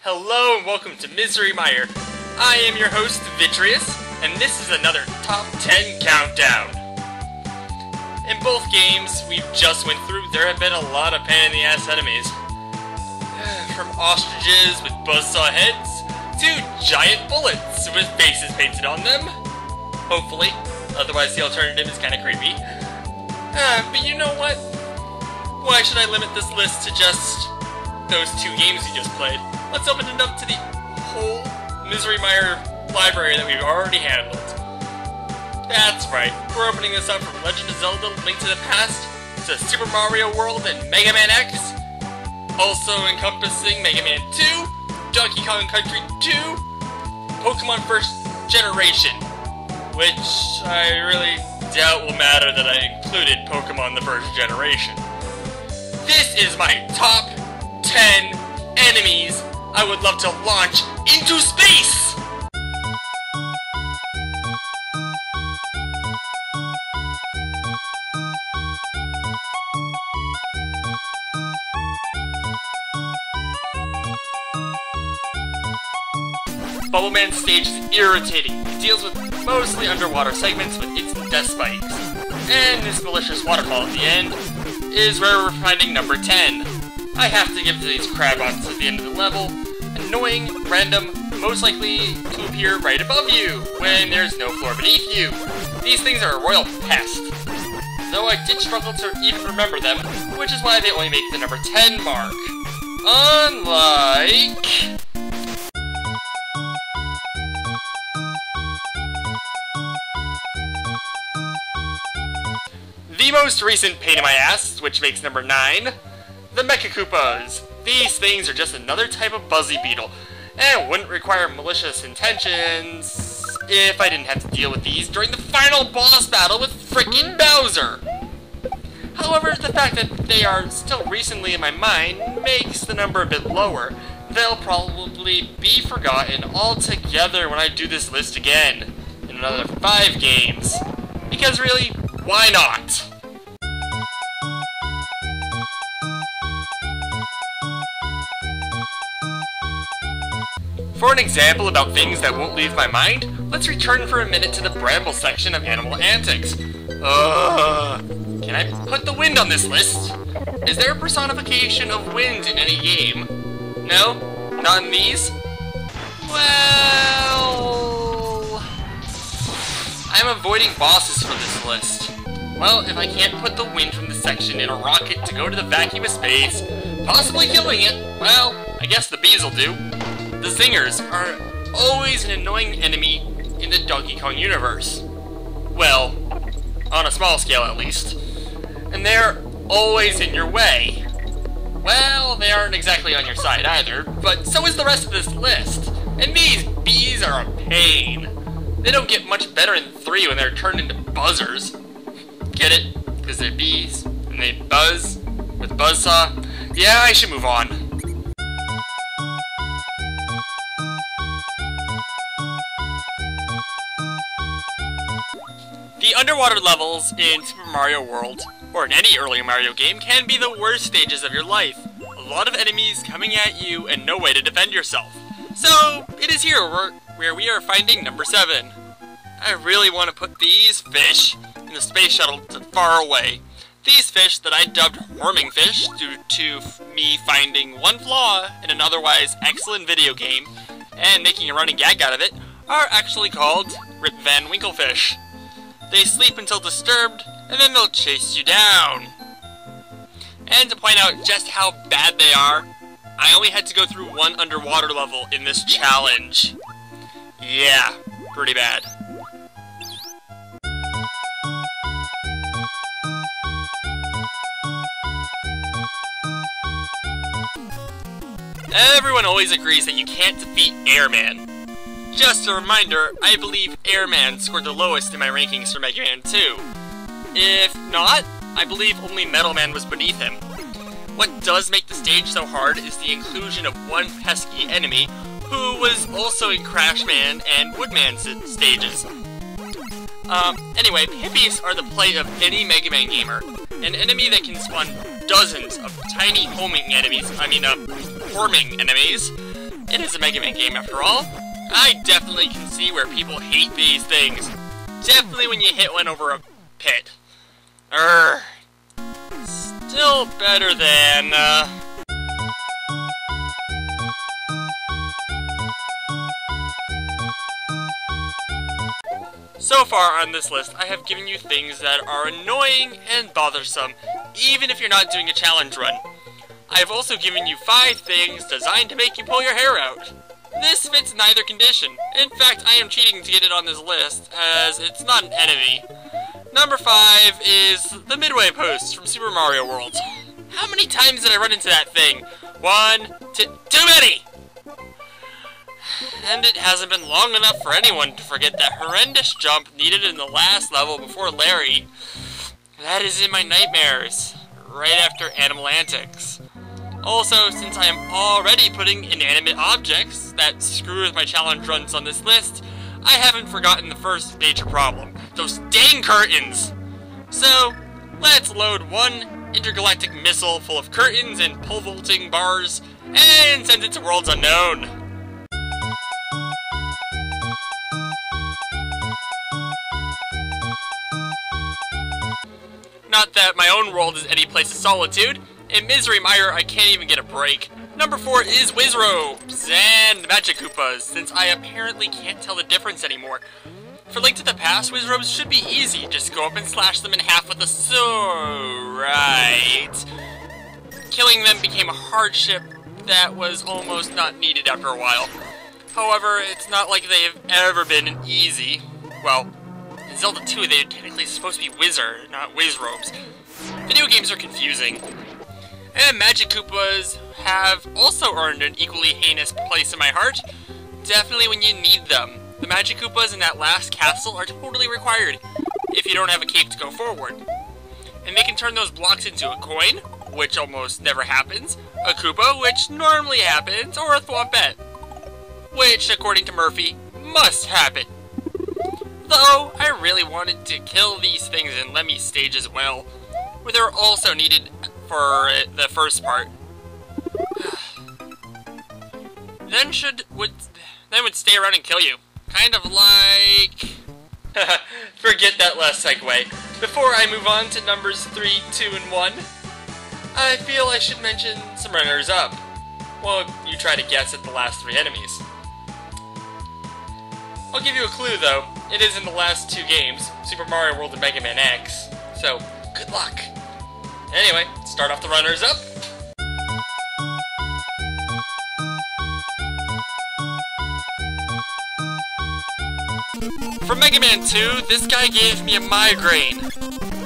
Hello and welcome to Misery Mire. I am your host, Vitreous, and this is another Top 10 Countdown. In both games we've just went through, there have been a lot of pain-in-the-ass enemies. From ostriches with buzzsaw heads, to giant bullets with faces painted on them. Hopefully, otherwise the alternative is kinda creepy. But you know what? Why should I limit this list to just those two games you just played? Let's open it up to the whole Misery Mire library that we've already handled. That's right, we're opening this up from Legend of Zelda: Link to the Past to Super Mario World and Mega Man X, also encompassing Mega Man 2, Donkey Kong Country 2, Pokemon First Generation, which I really doubt will matter that I included Pokemon the First Generation. This is my top 10 enemies I would love to launch into space! Bubble Man's stage is irritating. It deals with mostly underwater segments with instant death spikes. And this malicious waterfall at the end is where we're finding number 10. I have to give to these crab-ons at the end of the level. Annoying, random, most likely to appear right above you when there's no floor beneath you. These things are a royal pest. Though I did struggle to even remember them, which is why they only make the number 10 mark. Unlike... the most recent pain in my ass, which makes number 9, the Mecha Koopas. These things are just another type of buzzy beetle, and wouldn't require malicious intentions if I didn't have to deal with these during the final boss battle with frickin' Bowser. However, the fact that they are still recently in my mind makes the number a bit lower. They'll probably be forgotten altogether when I do this list again in another 5 games. Because really, why not? For an example about things that won't leave my mind, let's return for a minute to the bramble section of Animal Antics. Can I put the wind on this list? Is there a personification of wind in any game? No? Not in these? Well... I'm avoiding bosses for this list. Well, if I can't put the wind from the section in a rocket to go to the vacuum of space, possibly killing it, well, I guess the bees will do. The zingers are always an annoying enemy in the Donkey Kong universe. Well, on a small scale at least. And they're always in your way. Well, they aren't exactly on your side either, but so is the rest of this list. And these bees are a pain. They don't get much better in 3 when they're turned into buzzers. Get it? Because they're bees, and they buzz with a buzzsaw. Yeah, I should move on. The underwater levels in Super Mario World, or in any early Mario game, can be the worst stages of your life. A lot of enemies coming at you and no way to defend yourself. So, it is here where we are finding number 7. I really want to put these fish in the space shuttle far away. These fish that I dubbed Horming Fish due to me finding one flaw in an otherwise excellent video game and making a running gag out of it, are actually called Rip Van Winkle Fish. They sleep until disturbed, and then they'll chase you down. And to point out just how bad they are, I only had to go through one underwater level in this challenge. Yeah, pretty bad. Everyone always agrees that you can't defeat Airman. Just a reminder, I believe Airman scored the lowest in my rankings for Mega Man 2. If not, I believe only Metal Man was beneath him. What does make the stage so hard is the inclusion of one pesky enemy who was also in Crash Man and Woodman stages. Anyway, Hippies are the plight of any Mega Man gamer. An enemy that can spawn dozens of tiny homing enemies, horming enemies, It is a Mega Man game after all. I definitely can see where people hate these things. Definitely when you hit one over a pit. Still better than, So far on this list, I have given you things that are annoying and bothersome, even if you're not doing a challenge run. I have also given you 5 things designed to make you pull your hair out. This fits neither condition. In fact, I am cheating to get it on this list, as it's not an enemy. Number 5 is the Midway Post from Super Mario World. How many times did I run into that thing? 1, 2, too many! And it hasn't been long enough for anyone to forget that horrendous jump needed in the last level before Larry. That is in my nightmares, right after Animal Antics. Also, since I am already putting inanimate objects that screw with my challenge runs on this list, I haven't forgotten the first major problem, those dang curtains! So, let's load one intergalactic missile full of curtains and pole vaulting bars, and send it to worlds unknown. Not that my own world is any place of solitude. In Misery Mire, I can't even get a break. Number 4 is Wizrobes and Magic Koopas, since I apparently can't tell the difference anymore. For Link to the Past, Wizrobes should be easy. Just go up and slash them in half with a sword. Right. Killing them became a hardship that was almost not needed after a while. However, it's not like they've ever been easy. Well, in Zelda 2, they're technically supposed to be Wizard, not Wizrobes. Video games are confusing. And Magic Koopas have also earned an equally heinous place in my heart. Definitely when you need them. The Magic Koopas in that last castle are totally required if you don't have a cape to go forward. And they can turn those blocks into a coin, which almost never happens, a Koopa, which normally happens, or a Thwompette, which, according to Murphy, must happen. Though, I really wanted to kill these things in Lemmy stage as well, where they were also needed for the first part. Then would stay around and kill you. Kind of like... Forget that last segue. Before I move on to numbers 3, 2, and 1, I feel I should mention some runners-up. Well, you try to guess at the last 3 enemies. I'll give you a clue, though. It is in the last 2 games, Super Mario World and Mega Man X. So, good luck. Anyway, start off the runners-up. For Mega Man 2, this guy gave me a migraine.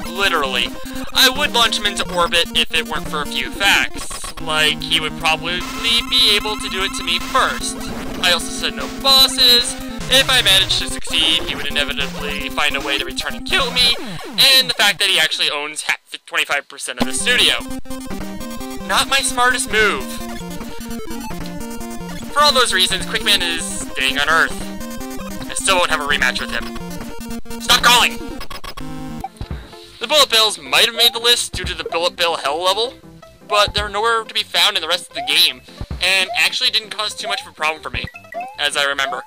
Literally. I would launch him into orbit if it weren't for a few facts. Like, he would probably be able to do it to me first. I also said no bosses. If I managed to succeed, he would inevitably find a way to return and kill me, and the fact that he actually owns 25% of the studio. Not my smartest move. For all those reasons, Quickman is staying on Earth. I still won't have a rematch with him. Stop calling! The Bullet Bills might have made the list due to the Bullet Bill Hell level, but they're nowhere to be found in the rest of the game, and actually didn't cause too much of a problem for me, as I remember.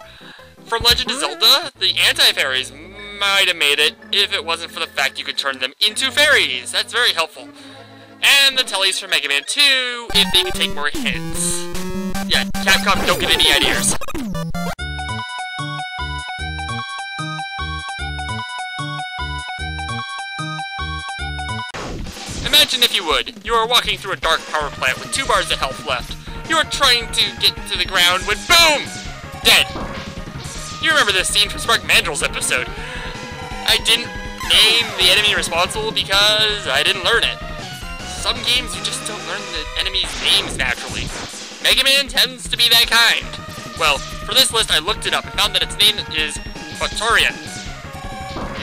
From Legend of Zelda, the anti-fairies might have made it if it wasn't for the fact you could turn them into fairies. That's very helpful. And the tellies from Mega Man 2, if they could take more hints. Yeah, Capcom, don't get any ideas. Imagine if you would, you are walking through a dark power plant with 2 bars of health left. You are trying to get to the ground when BOOM! Dead. You remember this scene from Spark Mandrill's episode. I didn't name the enemy responsible because I didn't learn it. Some games you just don't learn the enemies' names naturally. Mega Man tends to be that kind. Well, for this list I looked it up and found that its name is Vitreous.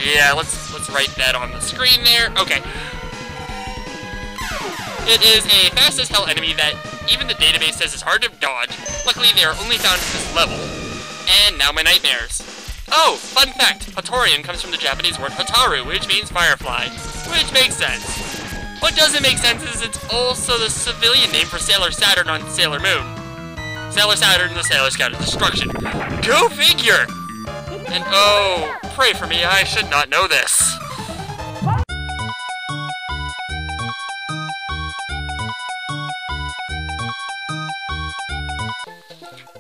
Yeah, let's write that on the screen there. Okay. It is a fast as hell enemy that even the database says is hard to dodge. Luckily they are only found at this level. And now my nightmares. Oh, fun fact, Hatorian comes from the Japanese word Hataru, which means firefly. Which makes sense. What doesn't make sense is it's also the civilian name for Sailor Saturn on Sailor Moon. Sailor Saturn and the Sailor Scout of Destruction. Go figure! And oh, pray for me, I should not know this.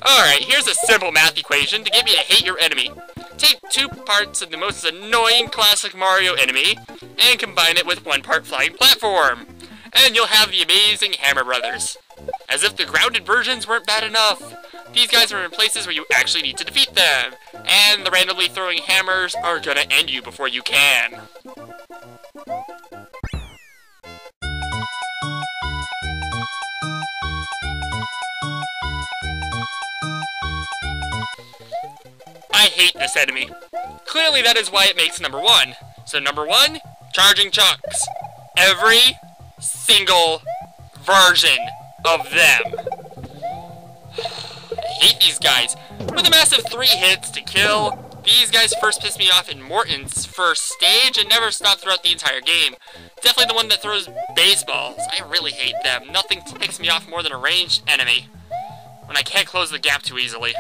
Alright, here's a simple math equation to get you to hate your enemy. Take 2 parts of the most annoying classic Mario enemy, and combine it with 1 part flying platform. And you'll have the amazing Hammer Brothers. As if the grounded versions weren't bad enough. These guys are in places where you actually need to defeat them. And the randomly throwing hammers are gonna end you before you can. I hate this enemy. Clearly that is why it makes number 1. So number 1, charging chucks. Every single version of them. I hate these guys. With a massive 3 hits to kill, these guys first pissed me off in Morton's first stage and never stopped throughout the entire game. Definitely the one that throws baseballs. I really hate them. Nothing ticks me off more than a ranged enemy. When I can't close the gap too easily.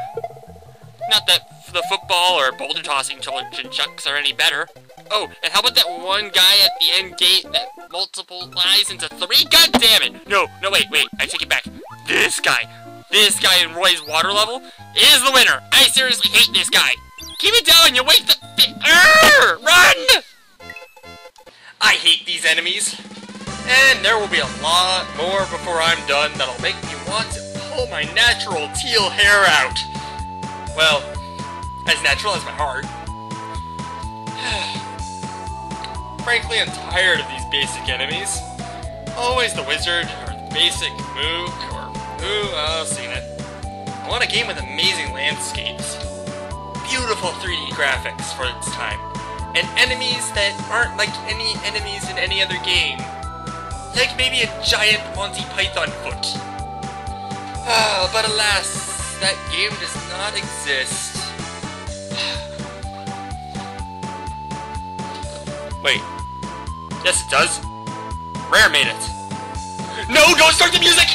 Not that the football or boulder tossing chucks are any better. Oh, and how about that one guy at the end gate that multiplies into 3? God damn it! No, wait, I take it back. This guy in Roy's water level is the winner. I seriously hate this guy. Keep it down, you wake the run! I hate these enemies. And there will be a lot more before I'm done that'll make me want to pull my natural teal hair out. Well, as natural as my heart. Frankly, I'm tired of these basic enemies. Always the wizard, or the basic mook, or I've seen it. I want a game with amazing landscapes, beautiful 3D graphics for its time, and enemies that aren't like any enemies in any other game. Like maybe a giant Monty Python foot. But alas, that game does not exist. Wait. Yes, it does. Rare made it. No, don't start the music!